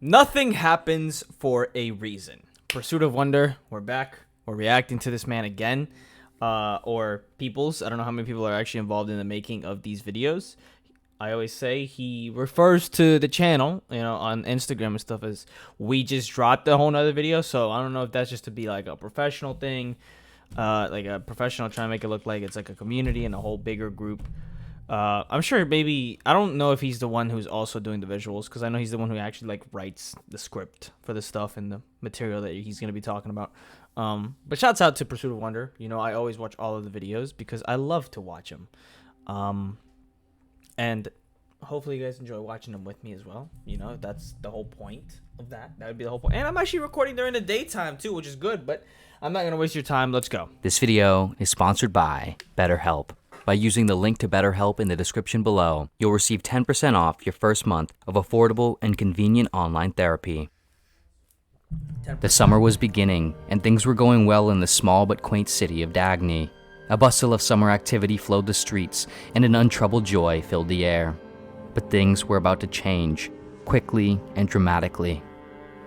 Nothing happens for a reason. Pursuit of Wonder, we're back. We're reacting to this man again. Or people's. I don't know how many people are actually involved in the making of these videos. I always say he refers to the channel, on Instagram and stuff as we just dropped a whole nother video. So I don't know if that's just to be like a professional thing, like a professional trying to make it look like it's like a community and a whole bigger group. I'm sure maybe, I don't know if he's the one who's also doing the visuals, because I know he's the one who actually like writes the script for the stuff and the material that he's going to be talking about. But shouts out to Pursuit of Wonder. I always watch all of the videos because I love to watch them. And hopefully you guys enjoy watching them with me as well. That's the whole point of that. That would be the whole point. And I'm actually recording during the daytime too, which is good, but I'm not going to waste your time. Let's go. This video is sponsored by BetterHelp. By using the link to BetterHelp in the description below, you'll receive 10% off your first month of affordable and convenient online therapy. 10%. The summer was beginning, and things were going well in the small but quaint city of Dagny. A bustle of summer activity flowed the streets, and an untroubled joy filled the air. But things were about to change, quickly and dramatically.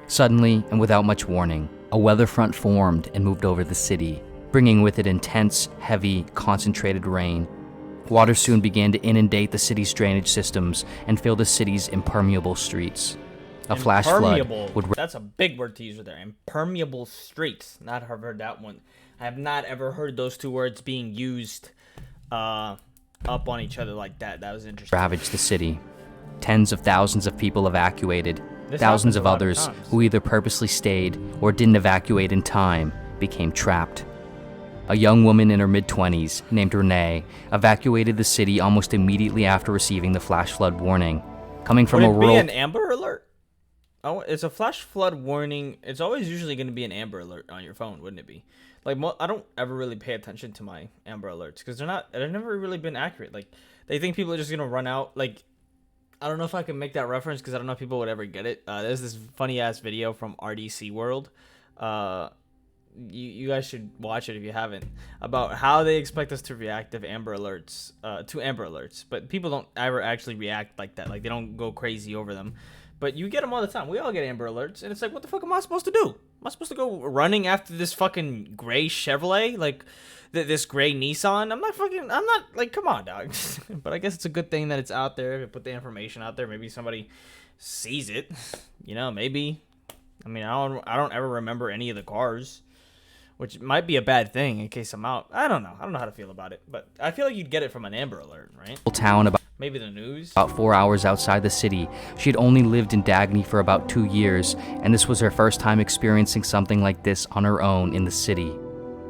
Suddenly, and without much warning, a weather front formed and moved over the city, bringing with it intense, heavy, concentrated rain. Water soon began to inundate the city's drainage systems and fill the city's impermeable streets. A flash flood would... That's a big word to use there. Impermeable streets. Not have heard that one. I have not ever heard those two words being used up on each other like that. That was interesting. Ravaged the city. Tens of thousands of people evacuated. Thousands of others who either purposely stayed or didn't evacuate in time became trapped. A young woman in her mid-20s, named Renee, evacuated the city almost immediately after receiving the flash flood warning. Coming from a rural... Would it be an Amber Alert? Oh, it's a flash flood warning. It's always usually going to be an Amber Alert on your phone, wouldn't it be? Like, I don't ever really pay attention to my Amber Alerts because they've never really been accurate. Like, they think people are just going to run out. Like, I don't know if I can make that reference because I don't know if people would ever get it. There's this funny-ass video from RDC World. You guys should watch it if you haven't, about how they expect us to react to Amber Alerts, but people don't ever actually react like that. Like, they don't go crazy over them, but you get them all the time. We all get Amber Alerts, and it's like, what the fuck am I supposed to do? Am I supposed to go running after this fucking gray Chevrolet, like this gray Nissan? I'm not like, come on, dog. But I guess it's a good thing that it's out there. Put the information out there. Maybe somebody sees it, maybe. I mean, I don't ever remember any of the cars, which might be a bad thing in case I'm out. I don't know how to feel about it, but I feel like you'd get it from an Amber Alert, right? Town about maybe the news. About 4 hours outside the city. She had only lived in Dagny for about 2 years, and this was her first time experiencing something like this on her own in the city.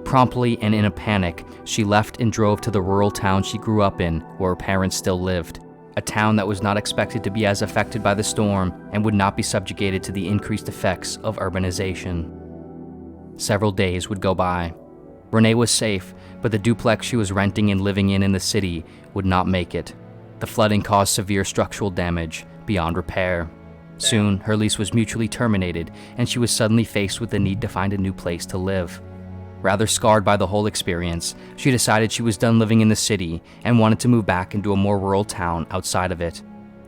Promptly and in a panic, she left and drove to the rural town she grew up in, where her parents still lived. A town that was not expected to be as affected by the storm and would not be subjugated to the increased effects of urbanization. Several days would go by. Renee was safe, but the duplex she was renting and living in the city would not make it. The flooding caused severe structural damage beyond repair. Soon, her lease was mutually terminated, and she was suddenly faced with the need to find a new place to live. Rather scarred by the whole experience, she decided she was done living in the city and wanted to move back into a more rural town outside of it.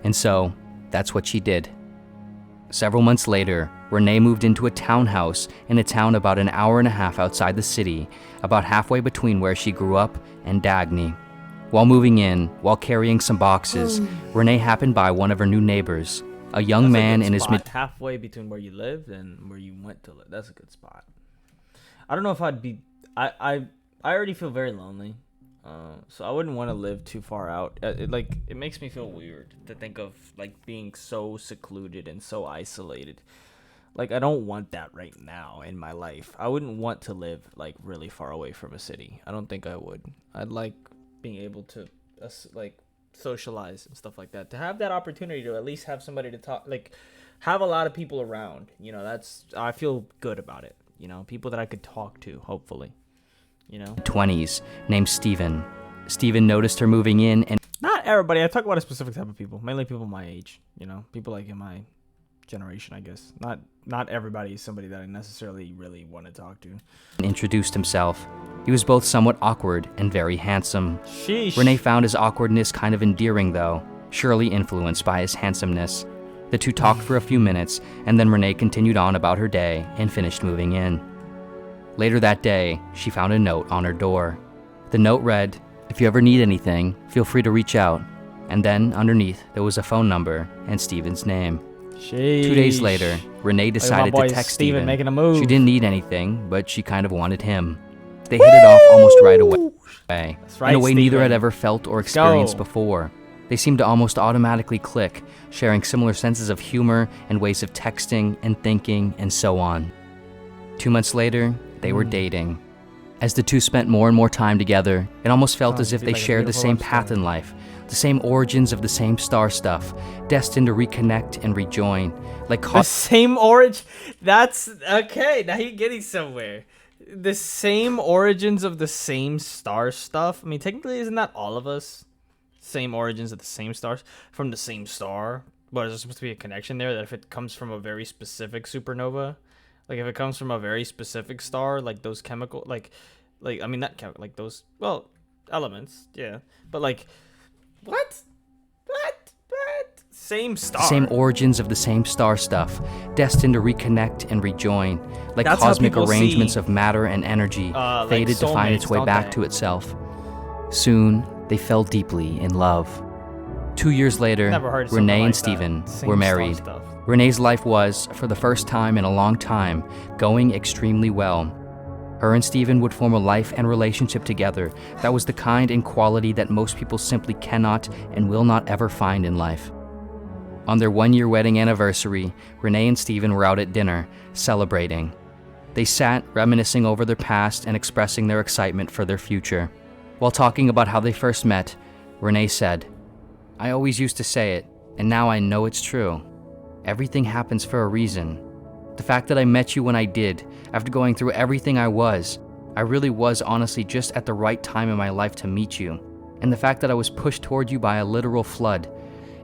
And so, that's what she did. Several months later, Renee moved into a townhouse in a town about an hour and a half outside the city, about halfway between where she grew up and Dagny. While moving in, while carrying some boxes, Renee happened by one of her new neighbors, a young man in his mid... halfway between where you lived and where you went to live. That's a good spot. I don't know if I'd be... I already feel very lonely. So I wouldn't want to live too far out. It makes me feel weird to think of like being so secluded and so isolated. Like, I don't want that right now in my life. I wouldn't want to live like really far away from a city. I don't think I would. I'd like being able to like socialize and stuff like that. To have that opportunity to at least have somebody to talk, like have a lot of people around. I feel good about it. People that I could talk to, hopefully. 20s, named Steven. Steven noticed her moving in and... Not everybody. I talk about a specific type of people. Mainly people my age. People like in my generation, I guess. Not everybody is somebody that I necessarily really want to talk to. Introduced himself. He was both somewhat awkward and very handsome. Sheesh. Renee found his awkwardness kind of endearing, though, surely influenced by his handsomeness. The two talked for a few minutes, and then Renee continued on about her day and finished moving in. Later that day, she found a note on her door. The note read, "If you ever need anything, feel free to reach out." And then underneath, there was a phone number and Steven's name. Sheesh. 2 days later, Renee decided to text Steven. making a move. She didn't need anything, but she kind of wanted him. They hit it off almost right away, That's right, in a way neither Steven. had ever felt or Let's go. experienced before. They seemed to almost automatically click, sharing similar senses of humor and ways of texting and thinking and so on. 2 months later, they were dating. As the two spent more and more time together, it almost felt Sounds as if like they a shared the beautiful same love path story. in life, the same origins of the same star stuff, destined to reconnect and rejoin, like The same origin. That's okay. Now you're getting somewhere. The same origins of the same star stuff. I mean, technically, isn't that all of us? Same origins of the same stars from the same star. But is there supposed to be a connection there? That if it comes from a very specific supernova, like if it comes from a very specific star, like those chemical, like I mean not chemical, like those elements, yeah. But like, what? Same star. same origins of the same star stuff, destined to reconnect and rejoin, like That's how cosmic people arrangements see, of matter and energy, like fated to find its soulmates, way don't back they? to itself. Soon, they fell deeply in love. 2 years later, Never heard of something Renee like and that. Steven Same were star married. stuff. Renee's life was, for the first time in a long time, going extremely well. Her and Steven would form a life and relationship together that was the kind and quality that most people simply cannot and will not ever find in life. On their 1-year wedding anniversary, Renee and Steven were out at dinner, celebrating. They sat, reminiscing over their past and expressing their excitement for their future. While talking about how they first met, Renee said, "I always used to say it, and now I know it's true. Everything happens for a reason. The fact that I met you when I did, after going through everything I really was honestly just at the right time in my life to meet you. And the fact that I was pushed toward you by a literal flood,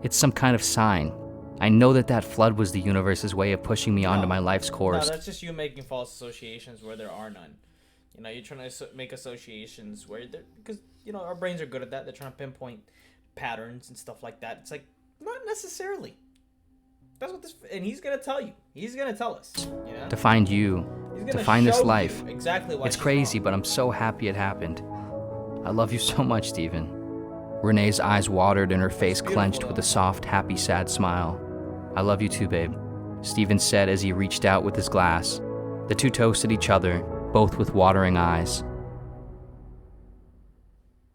it's some kind of sign. I know that flood was the universe's way of pushing me onto my life's course." No, that's just you making false associations where there are none. You know, you're trying to make associations where there, because you know our brains are good at that. They're trying to pinpoint patterns and stuff like that. It's like not necessarily. That's what this, and he's gonna tell you. He's gonna tell us. You know? To find you, He's to gonna find this show life. you exactly why It's she's crazy, wrong. but I'm so happy it happened. I love you so much, Steven. Renee's eyes watered and her face clenched with a soft, happy, sad smile. "I love you too, babe," Steven said as he reached out with his glass. The two toasted each other, both with watering eyes.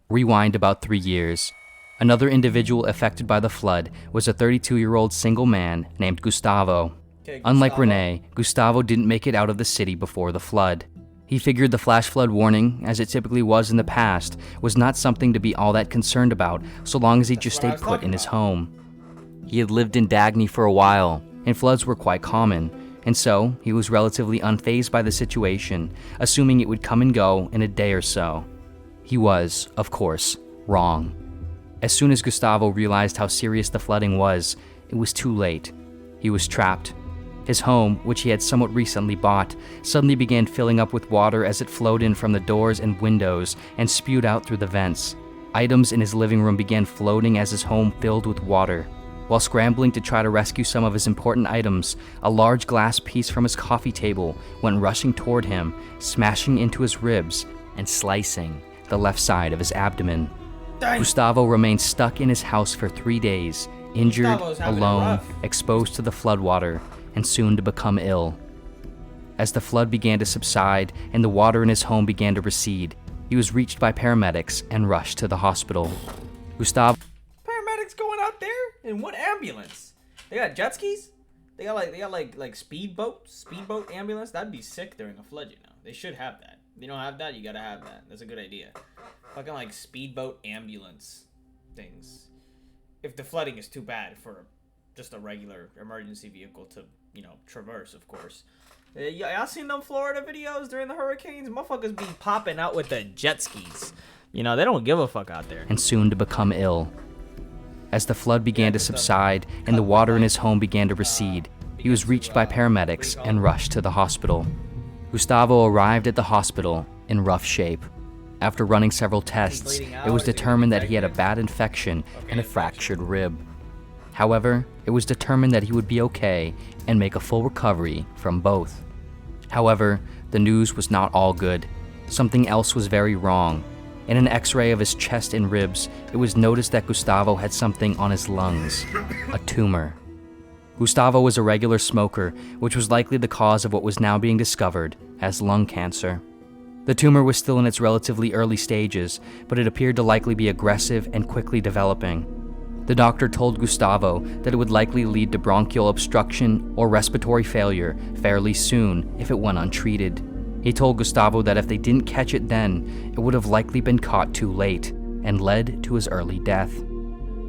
Rewind about 3 years. Another individual affected by the flood was a 32-year-old single man named Gustavo. Okay, Unlike Gustavo. Renee, Gustavo didn't make it out of the city before the flood. He figured the flash flood warning, as it typically was in the past, was not something to be all that concerned about so long as he just what I stayed was put talking in his about. home. He had lived in Dagny for a while, and floods were quite common, and so he was relatively unfazed by the situation, assuming it would come and go in a day or so. He was, of course, wrong. As soon as Gustavo realized how serious the flooding was, it was too late. He was trapped. His home, which he had somewhat recently bought, suddenly began filling up with water as it flowed in from the doors and windows and spewed out through the vents. Items in his living room began floating as his home filled with water. While scrambling to try to rescue some of his important items, a large glass piece from his coffee table went rushing toward him, smashing into his ribs and slicing the left side of his abdomen. Dang. Gustavo remained stuck in his house for 3 days, injured, Gustavo's having it alone, rough. exposed to the floodwater, and soon to become ill. As the flood began to subside and the water in his home began to recede, he was reached by paramedics and rushed to the hospital. Gustavo Paramedics going out there in what ambulance? They got jet skis? They got like speedboat ambulance. That'd be sick during a flood, you know. They should have that. If you don't have that, you gotta have that. That's a good idea. Fucking like speedboat ambulance things. If the flooding is too bad for just a regular emergency vehicle to, you know, traverse, of course. Y'all seen them Florida videos during the hurricanes? Motherfuckers be popping out with the jet skis. You know, they don't give a fuck out there. and soon to become ill. As the flood began to subside and the water in his home began to recede, he was reached by paramedics and rushed to the hospital. Gustavo arrived at the hospital in rough shape. After running several tests, it was determined that he had a bad infection and a fractured rib. However, it was determined that he would be okay and make a full recovery from both. However, the news was not all good. Something else was very wrong. In an x-ray of his chest and ribs, it was noticed that Gustavo had something on his lungs, a tumor. Gustavo was a regular smoker, which was likely the cause of what was now being discovered as lung cancer. The tumor was still in its relatively early stages, but it appeared to likely be aggressive and quickly developing. The doctor told Gustavo that it would likely lead to bronchial obstruction or respiratory failure fairly soon if it went untreated. He told Gustavo that if they didn't catch it then, it would have likely been caught too late and led to his early death.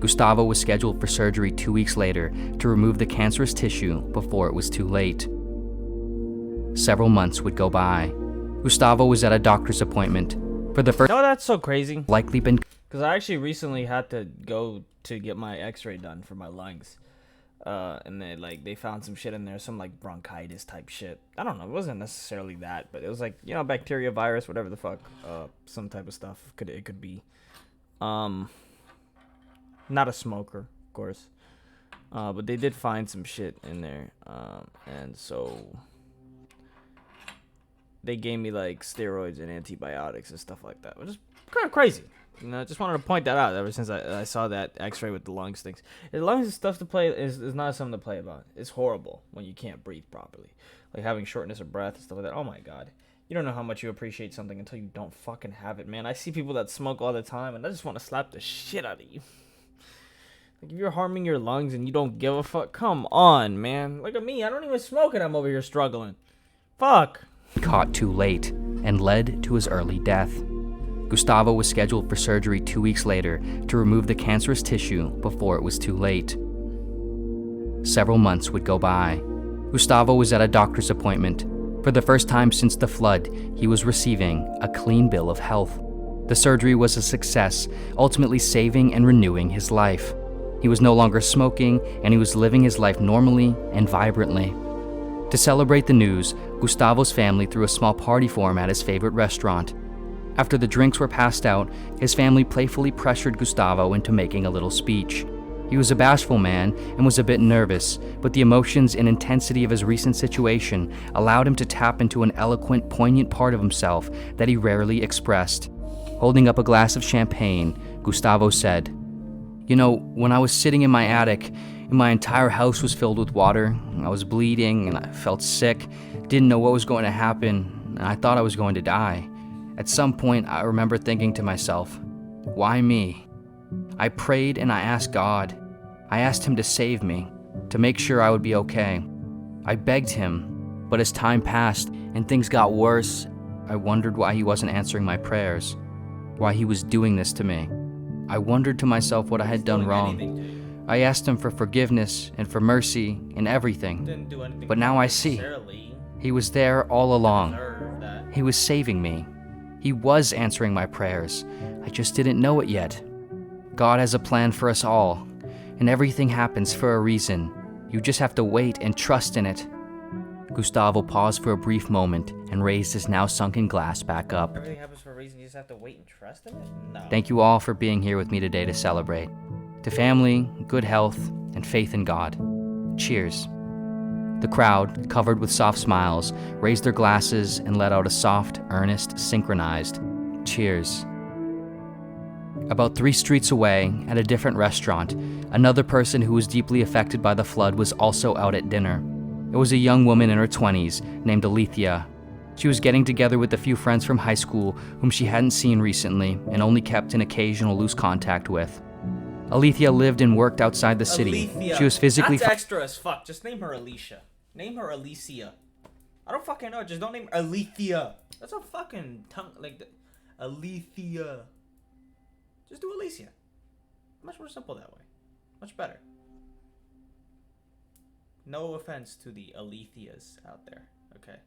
Gustavo was scheduled for surgery 2 weeks later to remove the cancerous tissue before it was too late. Several months would go by. Gustavo was at a doctor's appointment. For the first No, that's so crazy. likely been Because I actually recently had to go to get my x-ray done for my lungs. And they found some shit in there, some like bronchitis type shit. I don't know, it wasn't necessarily that, but it was like, bacteria, virus, whatever the fuck, some type of stuff it could be. Not a smoker, of course. But they did find some shit in there. And so they gave me like steroids and antibiotics and stuff like that, which is kind of crazy. I just wanted to point that out ever since I saw that x-ray with the lungs things. The lungs is stuff to play is not something to play about. It's horrible when you can't breathe properly. Like having shortness of breath and stuff like that. Oh my god. You don't know how much you appreciate something until you don't fucking have it, man. I see people that smoke all the time and I just want to slap the shit out of you. Like if you're harming your lungs and you don't give a fuck, come on, man. Look at me. I don't even smoke and I'm over here struggling. Fuck. caught too late and led to his early death. Gustavo was scheduled for surgery 2 weeks later to remove the cancerous tissue before it was too late. Several months would go by. Gustavo was at a doctor's appointment. For the first time since the flood, he was receiving a clean bill of health. The surgery was a success, ultimately saving and renewing his life. He was no longer smoking, and he was living his life normally and vibrantly. To celebrate the news, Gustavo's family threw a small party for him at his favorite restaurant. After the drinks were passed out, his family playfully pressured Gustavo into making a little speech. He was a bashful man and was a bit nervous, but the emotions and intensity of his recent situation allowed him to tap into an eloquent, poignant part of himself that he rarely expressed. Holding up a glass of champagne, Gustavo said, "You know, when I was sitting in my attic, and my entire house was filled with water, I was bleeding and I felt sick, didn't know what was going to happen, and I thought I was going to die. At some point, I remember thinking to myself, why me? I prayed and I asked God. I asked him to save me, to make sure I would be okay. I begged him, but as time passed and things got worse, I wondered why he wasn't answering my prayers, why he was doing this to me. I wondered to myself what I had done wrong. I asked him for forgiveness and for mercy and everything, but now I see. He was there all along. He was saving me. He was answering my prayers. I just didn't know it yet. God has a plan for us all, and everything happens for a reason. You just have to wait and trust in it." Gustavo paused for a brief moment and raised his now sunken glass back up. Everything happens for a reason, you just have to wait and trust in it? No. Thank you all for being here with me today to celebrate. To family, good health, and faith in God. Cheers. The crowd, covered with soft smiles, raised their glasses and let out a soft, earnest, synchronized cheers. About 3 streets away, at a different restaurant, another person who was deeply affected by the flood was also out at dinner. It was a young woman in her 20s named Alethea. She was getting together with a few friends from high school whom she hadn't seen recently and only kept in occasional loose contact with. Alethea lived and worked outside the city. Alethea. She was physically... That's extra as fuck. Just name her Alicia. Name her Alicia. I don't fucking know. Just don't name her Alethea. That's a fucking tongue... Alethea. Just do Alicia. Much more simple that way. Much better. No offense to the Aletheas out there. Okay?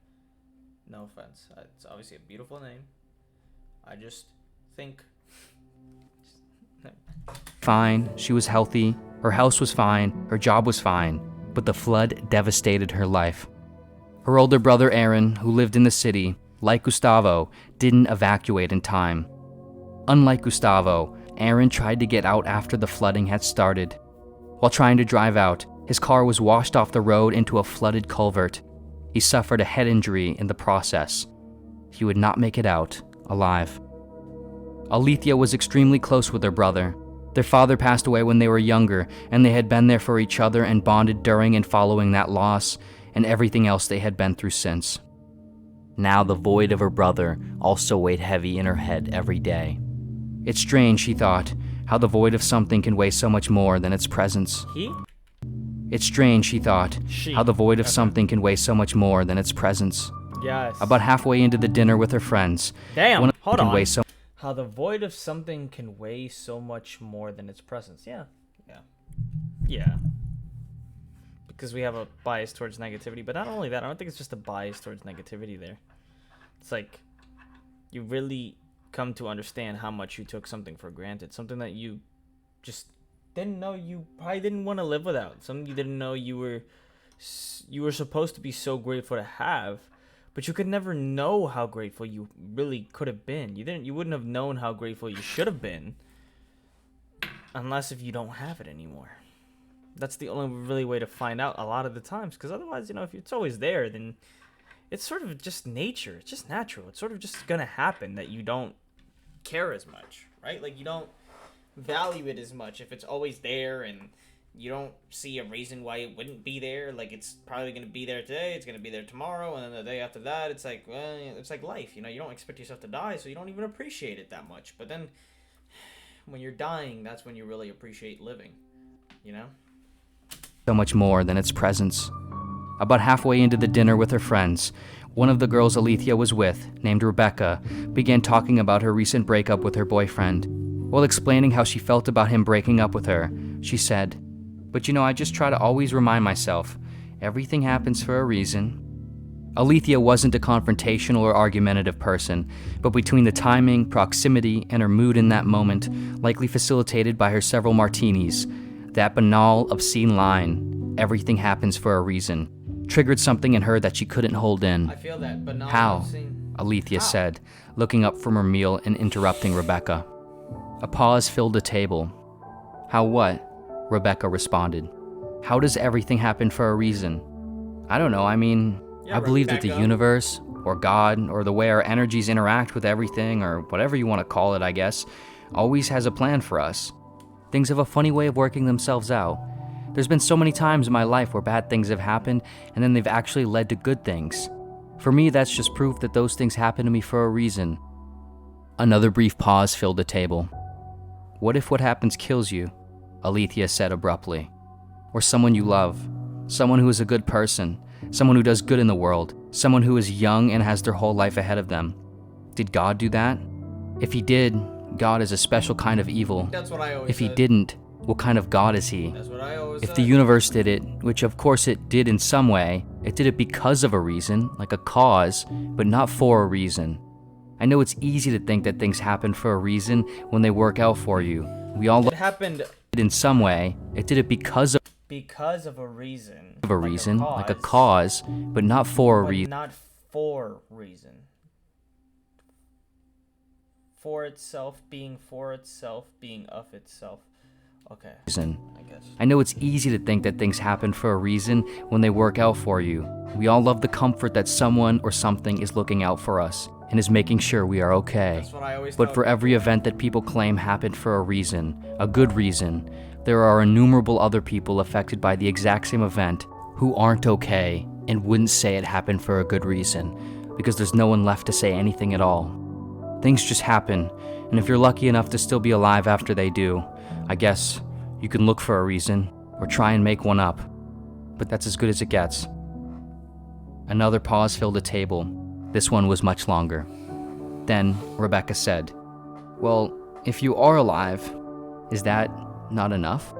No offense. It's obviously a beautiful name. I just think... Fine, she was healthy, her house was fine, her job was fine, but the flood devastated her life. Her older brother Aaron, who lived in the city, like Gustavo, didn't evacuate in time. Unlike Gustavo, Aaron tried to get out after the flooding had started. While trying to drive out, his car was washed off the road into a flooded culvert. He suffered a head injury in the process. He would not make it out alive. Alethea was extremely close with her brother. Their father passed away when they were younger, and they had been there for each other and bonded during and following that loss, and everything else they had been through since. Now the void of her brother also weighed heavy in her head every day. It's strange, she thought, how the void of something can weigh so much more than its presence. He? It's strange, she thought, She. how the void of Okay. something can weigh so much more than its presence. Yes. About halfway into the dinner with her friends, Damn. one Hold can on. weigh so How the void of something can weigh so much more than its presence. Yeah. Yeah. Yeah. Because we have a bias towards negativity. But not only that, I don't think it's just a bias towards negativity there. It's like you really come to understand how much you took something for granted. Something that you just didn't know you probably didn't want to live without. Something you didn't know you were supposed to be so grateful to have. But you could never know how grateful you really could have been. You wouldn't have known how grateful you should have been unless if you don't have it anymore. That's the only really way to find out a lot of the times. Because otherwise, if it's always there, then it's sort of just nature. It's just natural. It's sort of just going to happen that you don't care as much, right? Like you don't value it as much if it's always there and you don't see a reason why it wouldn't be there. Like it's probably going to be there today, it's going to be there tomorrow, and then the day after that, it's like, well, it's like life, you don't expect yourself to die, so you don't even appreciate it that much. But then when you're dying, that's when you really appreciate living, so much more than its presence. About halfway into the dinner with her friends, one of the girls Alethea was with, named Rebecca, began talking about her recent breakup with her boyfriend. While explaining how she felt about him breaking up with her, she said, "But I just try to always remind myself, everything happens for a reason." Alethea wasn't a confrontational or argumentative person, but between the timing, proximity, and her mood in that moment, likely facilitated by her several martinis, that banal, obscene line, "everything happens for a reason," triggered something in her that she couldn't hold in. I feel that, but not "How?" Alethea said, looking up from her meal and interrupting Rebecca. A pause filled the table. "How what?" Rebecca responded. "How does everything happen for a reason?" "I don't know, I believe that the universe, or God, or the way our energies interact with everything, or whatever you want to call it, I guess, always has a plan for us. Things have a funny way of working themselves out. There's been so many times in my life where bad things have happened, and then they've actually led to good things. For me, that's just proof that those things happen to me for a reason." Another brief pause filled the table. "What if what happens kills you?" Alethea said abruptly. "Or someone you love. Someone who is a good person. Someone who does good in the world. Someone who is young and has their whole life ahead of them. Did God do that? If he did, God is a special kind of evil. That's what I always If he said. didn't, what kind of God is he? That's what I always If said. the universe did it, which of course it did in some way, it did it because of a reason, like a cause, but not for a reason. I know it's easy to think that things happen for a reason when they work out for you. We all It love happened it in some way. It did it because because of a reason. of a reason, like a cause, but not for a But reason. not for reason. For itself, being of itself. Okay, I guess. I know it's easy to think that things happen for a reason when they work out for you. We all love the comfort that someone or something is looking out for us and is making sure we are okay. That's what I always But tell for every event that people claim happened for a reason, a good reason, there are innumerable other people affected by the exact same event who aren't okay and wouldn't say it happened for a good reason, because there's no one left to say anything at all. Things just happen, and if you're lucky enough to still be alive after they do, I guess you can look for a reason or try and make one up. But that's as good as it gets. Another pause filled the table. This one was much longer. Then Rebecca said, "Well, if you are alive, is that not enough?"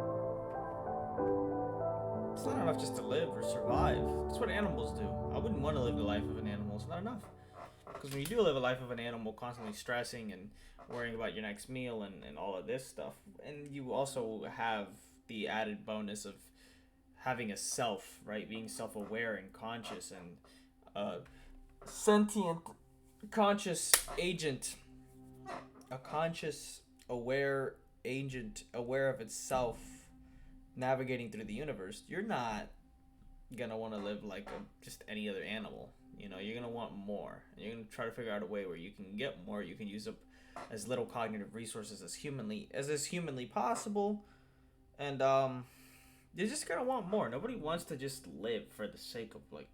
It's not enough just to live or survive. That's what animals do. I wouldn't want to live the life of an animal. It's not enough. Because when you do live a life of an animal, constantly stressing and worrying about your next meal and all of this stuff, and you also have the added bonus of having a self, right? Being self-aware and conscious and sentient, conscious agent, a conscious, aware agent, aware of itself, navigating through the universe, you're not gonna want to live like just any other animal. You know, you're gonna want more. You're gonna try to figure out a way where you can get more. You can use up as little cognitive resources as humanly possible, and you're just gonna want more. Nobody wants to just live for the sake of like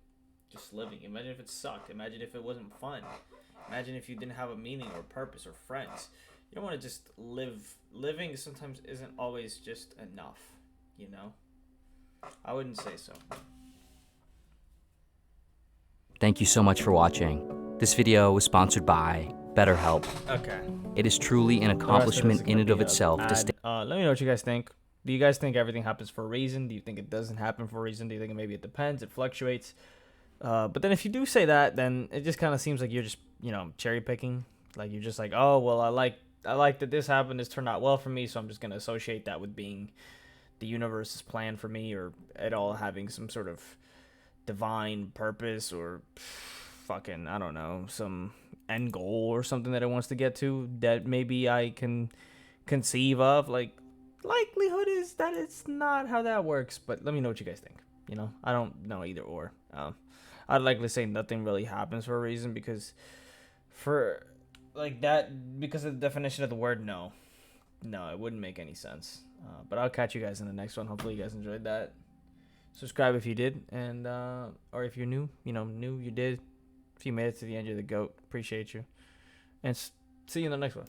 just living. Imagine if it sucked. Imagine if it wasn't fun. Imagine if you didn't have a meaning or purpose or friends. You don't want to just live. Living sometimes isn't always just enough. You know, I wouldn't say so. Thank you so much for watching. This video was sponsored by BetterHelp. Okay. It is truly an accomplishment in and of itself to stay. Let me know what you guys think. Do you guys think everything happens for a reason? Do you think it doesn't happen for a reason? Do you think maybe it depends? It fluctuates. But then if you do say that, then it just kind of seems like you're just, cherry picking. Like you're just like, oh, well, I like that this happened. This turned out well for me, so I'm just gonna associate that with being the universe's plan for me, or it all having some sort of divine purpose, or fucking, I don't know, some end goal or something that it wants to get to that maybe I can conceive of. Like, likelihood is that it's not how that works, but let me know what you guys think. I don't know either or. I'd likely say nothing really happens for a reason, because of the definition of the word no, it wouldn't make any sense. But I'll catch you guys in the next one. Hopefully you guys enjoyed that. Subscribe if you did, and or if you're new, you did. If you made it to the end, you're the GOAT. Appreciate you, and see you in the next one.